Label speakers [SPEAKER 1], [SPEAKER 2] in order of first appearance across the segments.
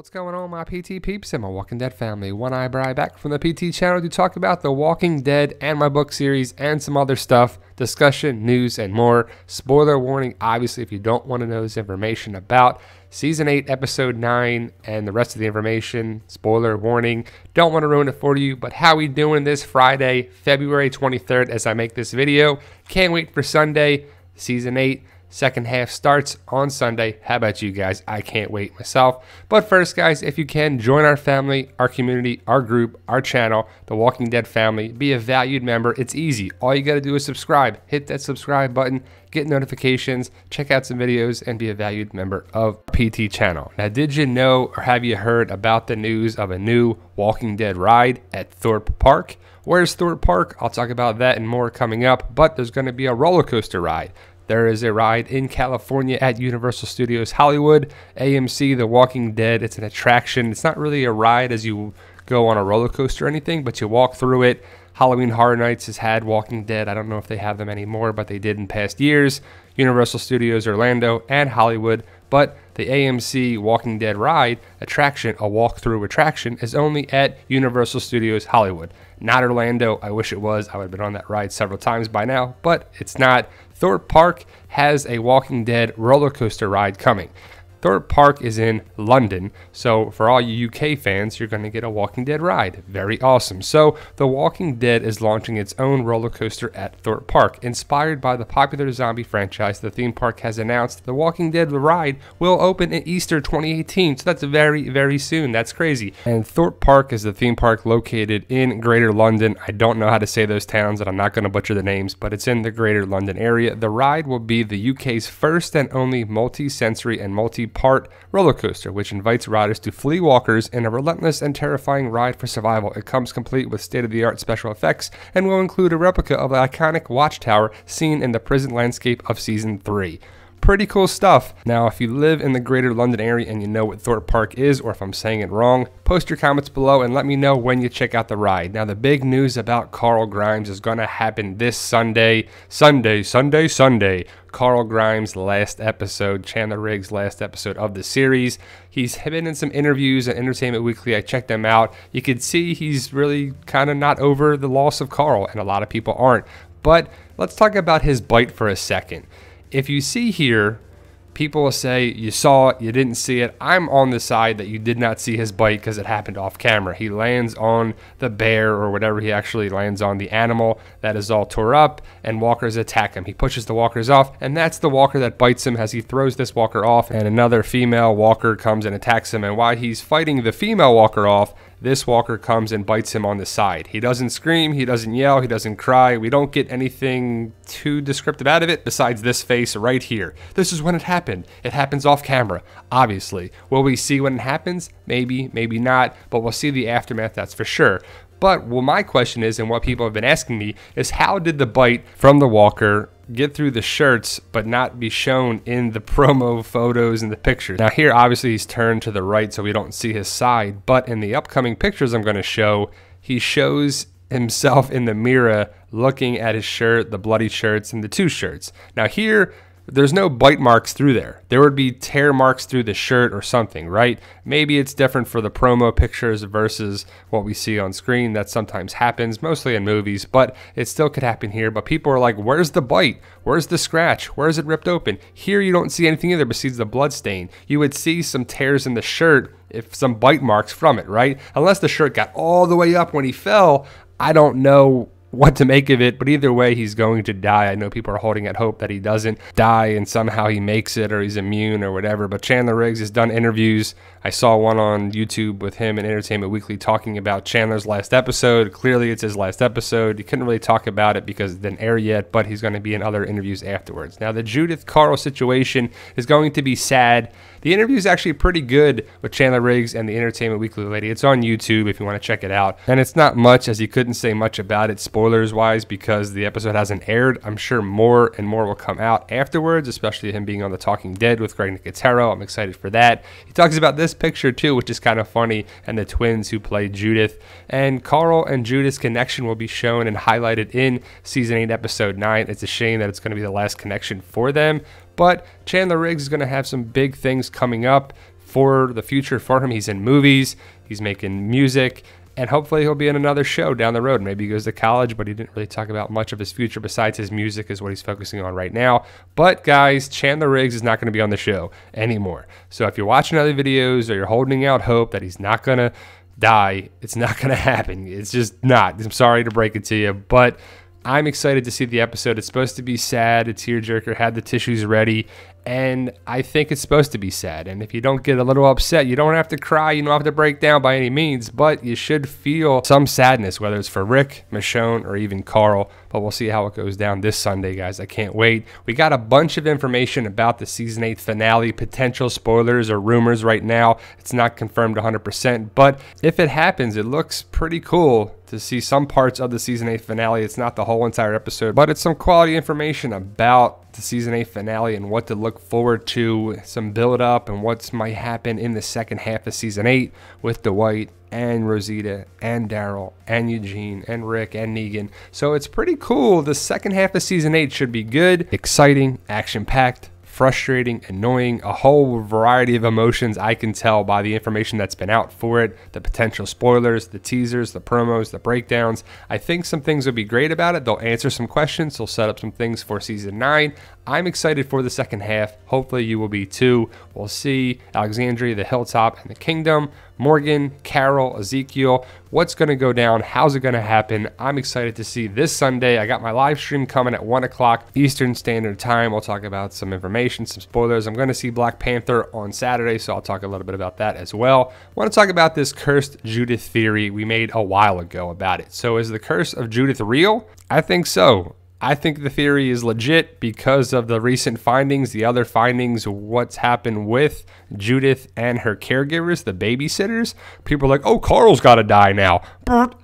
[SPEAKER 1] What's going on, my PT peeps and my Walking Dead family? One Eye Bri back from the PT channel to talk about The Walking Dead and my book series and some other stuff, discussion, news, and more. Spoiler warning, obviously, if you don't want to know this information about Season 8, Episode 9, and the rest of the information, spoiler warning, don't want to ruin it for you, but how we doing this Friday, February 23rd as I make this video? Can't wait for Sunday, Season 8. Second half starts on Sunday. How about you guys? I can't wait myself. But first, guys, if you can, join our family, our community, our group, our channel, The Walking Dead family. Be a valued member. It's easy. All you got to do is subscribe. Hit that subscribe button, get notifications, check out some videos, and be a valued member of PT channel. Now, did you know or have you heard about the news of a new Walking Dead ride at Thorpe Park? Where's Thorpe Park? I'll talk about that and more coming up, but there's going to be a roller coaster ride. There is a ride in California at Universal Studios Hollywood, AMC, The Walking Dead. It's an attraction. It's not really a ride as you go on a roller coaster or anything, but you walk through it. Halloween Horror Nights has had Walking Dead. I don't know if they have them anymore, but they did in past years. Universal Studios Orlando and Hollywood. But the AMC Walking Dead ride attraction, a walk-through attraction, is only at Universal Studios Hollywood. Not Orlando. I wish it was. I would have been on that ride several times by now, but it's not. Thorpe Park has a Walking Dead roller coaster ride coming. Thorpe Park is in London, so for all you UK fans, you're going to get a Walking Dead ride. Very awesome. So The Walking Dead is launching its own roller coaster at Thorpe Park. Inspired by the popular zombie franchise, the theme park has announced The Walking Dead ride will open in Easter 2018, so that's very, very soon. That's crazy. And Thorpe Park is the theme park located in Greater London. I don't know how to say those towns, and I'm not going to butcher the names, but it's in the Greater London area. The ride will be the UK's first and only multi-sensory and multi-part roller coaster, which invites riders to flee walkers in a relentless and terrifying ride for survival. It comes complete with state-of-the-art special effects and will include a replica of the iconic watchtower seen in the prison landscape of Season 3. Pretty cool stuff. Now, if you live in the Greater London area and you know what Thorpe Park is, or if I'm saying it wrong, post your comments below and let me know when you check out the ride. Now, the big news about Carl Grimes is going to happen this Sunday. Sunday. Carl Grimes' last episode, Chandler Riggs' last episode of the series. He's been in some interviews at Entertainment Weekly. I checked them out. You could see he's really kind of not over the loss of Carl, and a lot of people aren't. But let's talk about his bite for a second. If you see here, people will say you saw it, you didn't see it. I'm on the side that you did not see his bite because it happened off camera. He lands on the bear or whatever he actually lands on, the animal that is all tore up, and walkers attack him. He pushes the walkers off, and that's the walker that bites him as he throws this walker off, and another female walker comes and attacks him. And while he's fighting the female walker off, this walker comes and bites him on the side. He doesn't scream, he doesn't yell, he doesn't cry. We don't get anything too descriptive out of it besides this face right here. This is when it happened. It happens off camera, obviously. Will we see when it happens? Maybe, maybe not, but we'll see the aftermath, that's for sure. But well, my question is, and what people have been asking me, is how did the bite from the walker get through the shirts but not be shown in the promo photos and the pictures? Now here, obviously, he's turned to the right so we don't see his side, but in the upcoming pictures I'm going to show, he shows himself in the mirror looking at his shirt, the bloody shirts, and the two shirts. Now here, there's no bite marks through there. There would be tear marks through the shirt or something, right? Maybe it's different for the promo pictures versus what we see on screen. That sometimes happens, mostly in movies, but it still could happen here. But people are like, where's the bite? Where's the scratch? Where is it ripped open? Here you don't see anything either besides the blood stain. You would see some tears in the shirt, if some bite marks from it, right? Unless the shirt got all the way up when he fell, I don't know what to make of it, but either way, he's going to die. I know people are holding out hope that he doesn't die and somehow he makes it or he's immune or whatever, but Chandler Riggs has done interviews. I saw one on YouTube with him in Entertainment Weekly talking about Chandler's last episode. Clearly, it's his last episode. He couldn't really talk about it because it didn't air yet, but he's going to be in other interviews afterwards. Now, the Judith Carl situation is going to be sad. The interview is actually pretty good with Chandler Riggs and the Entertainment Weekly lady. It's on YouTube if you want to check it out. And it's not much, as he couldn't say much about it spoilers-wise because the episode hasn't aired. I'm sure more and more will come out afterwards, especially him being on The Talking Dead with Greg Nicotero. I'm excited for that. He talks about this picture too, which is kind of funny, and the twins who play Judith. And Carl and Judith's connection will be shown and highlighted in Season 8, Episode 9. It's a shame that it's going to be the last connection for them. But Chandler Riggs is going to have some big things coming up for the future for him. He's in movies, he's making music, and hopefully he'll be in another show down the road. Maybe he goes to college, but he didn't really talk about much of his future besides his music is what he's focusing on right now. But guys, Chandler Riggs is not going to be on the show anymore. So if you're watching other videos or you're holding out hope that he's not going to die, it's not going to happen. It's just not. I'm sorry to break it to you, but I'm excited to see the episode. It's supposed to be sad, a tearjerker, had the tissues ready, and I think it's supposed to be sad. And if you don't get a little upset, you don't have to cry, you don't have to break down by any means, but you should feel some sadness, whether it's for Rick, Michonne, or even Carl. But we'll see how it goes down this Sunday, guys. I can't wait. We got a bunch of information about the Season 8 finale, potential spoilers or rumors right now. It's not confirmed 100%, but if it happens, it looks pretty cool to see some parts of the Season 8 finale. It's not the whole entire episode, but it's some quality information about the Season 8 finale and what to look forward to, some build up and what might happen in the second half of Season 8 with Dwight and Rosita and Daryl and Eugene and Rick and Negan. So it's pretty cool. The second half of Season 8 should be good, exciting, action-packed, frustrating, annoying, a whole variety of emotions I can tell by the information that's been out for it, the potential spoilers, the teasers, the promos, the breakdowns. I think some things will be great about it. They'll answer some questions. They'll set up some things for Season 9. I'm excited for the second half. Hopefully you will be too. We'll see Alexandria, the Hilltop, and the Kingdom, Morgan, Carol, Ezekiel. What's going to go down? How's it going to happen? I'm excited to see this Sunday. I got my live stream coming at 1 o'clock Eastern Standard Time. We'll talk about some information, some spoilers. I'm going to see Black Panther on Saturday, so I'll talk a little bit about that as well. I want to talk about this cursed Judith theory we made a while ago about it. So is the curse of Judith real? I think so. I think the theory is legit because of the recent findings, the other findings, what's happened with Judith and her caregivers, the babysitters. People are like, oh, Carl's got to die now.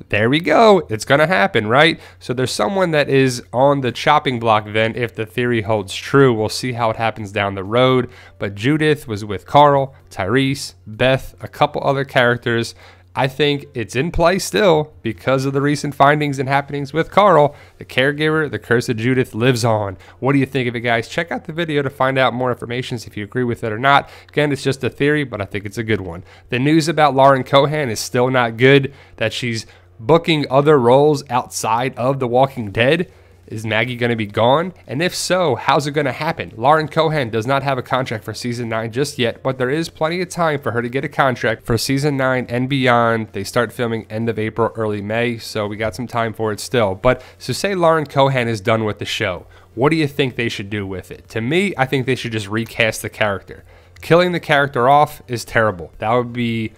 [SPEAKER 1] There we go. It's going to happen, right? So there's someone that is on the chopping block then if the theory holds true. We'll see how it happens down the road. But Judith was with Carl, Tyrese, Beth, a couple other characters. I think it's in play still because of the recent findings and happenings with Carl. The caregiver, the curse of Judith lives on. What do you think of it, guys? Check out the video to find out more information if you agree with it or not. Again, it's just a theory, but I think it's a good one. The news about Lauren Cohan is still not good, that she's booking other roles outside of The Walking Dead. Is Maggie going to be gone? And if so, how's it going to happen? Lauren Cohan does not have a contract for Season 9 just yet, but there is plenty of time for her to get a contract for Season 9 and beyond. They start filming end of April, early May, so we got some time for it still. But so say Lauren Cohan is done with the show. What do you think they should do with it? To me, I think they should just recast the character. Killing the character off is terrible. That would be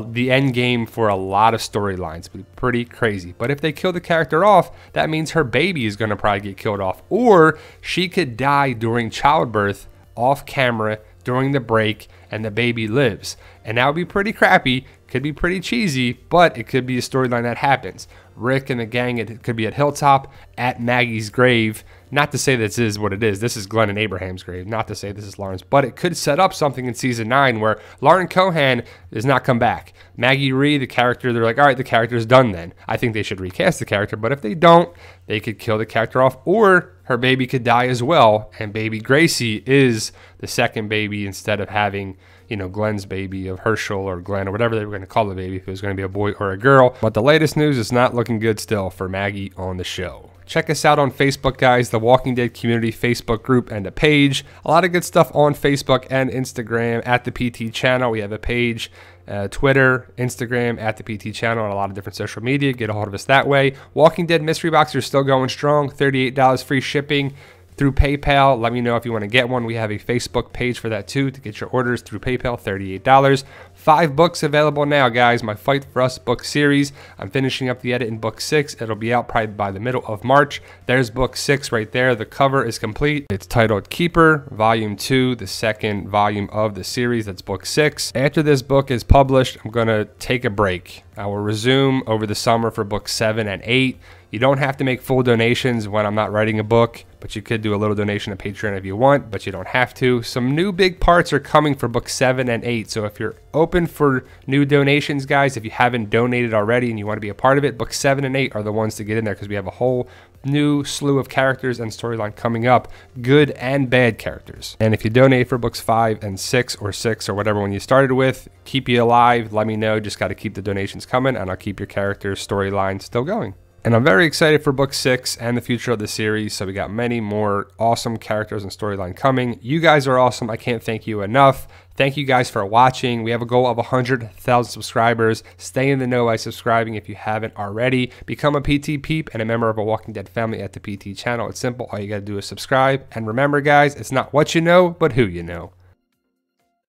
[SPEAKER 1] the end game for a lot of storylines. Be pretty crazy. But if they kill the character off, that means her baby is going to probably get killed off, or she could die during childbirth off camera during the break and the baby lives, and that would be pretty crappy. Could be pretty cheesy, but it could be a storyline that happens. Rick and the gang, it could be at Hilltop, at Maggie's grave. Not to say this is what it is. This is Glenn and Abraham's grave. Not to say this is Lauren's, but it could set up something in Season 9 where Lauren Cohan does not come back. Maggie Rhee, the character, they're like, all right, the character's done then. I think they should recast the character, but if they don't, they could kill the character off, or her baby could die as well, and baby Gracie is the second baby instead of having, you know, Glenn's baby of Herschel or Glenn or whatever they were going to call the baby, if it was going to be a boy or a girl. But the latest news is not looking good still for Maggie on the show. Check us out on Facebook, guys, the Walking Dead Community Facebook group and a page. A lot of good stuff on Facebook and Instagram at the PT channel. We have a page, Twitter, Instagram at the PT channel, and a lot of different social media. Get a hold of us that way. Walking Dead Mystery Box are still going strong. $38 free shipping through PayPal. Let me know if you want to get one. We have a Facebook page for that too to get your orders through PayPal. $38. 5 books available now, guys. My Fight for Us book series. I'm finishing up the edit in book 6. It'll be out probably by the middle of March. There's book 6 right there. The cover is complete. It's titled Keeper, Volume 2, the second volume of the series. That's book 6. After this book is published, I'm going to take a break. I will resume over the summer for book 7 and 8. You don't have to make full donations when I'm not writing a book, but but you could do a little donation to Patreon if you want, but you don't have to. Some new big parts are coming for books 7 and 8. So if you're open for new donations, guys, if you haven't donated already and you want to be a part of it, books 7 and 8 are the ones to get in there, because we have a whole new slew of characters and storyline coming up, good and bad characters. And if you donate for books 5 and 6 or whatever one you started with, keep you alive, let me know. Just got to keep the donations coming, and I'll keep your characters storyline still going. And I'm very excited for book 6 and the future of the series. So we got many more awesome characters and storyline coming. You guys are awesome. I can't thank you enough. Thank you guys for watching. We have a goal of 100,000 subscribers. Stay in the know by subscribing if you haven't already. Become a PT Peep and a member of a Walking Dead family at the PT channel. It's simple. All you got to do is subscribe. And remember, guys, it's not what you know, but who you know.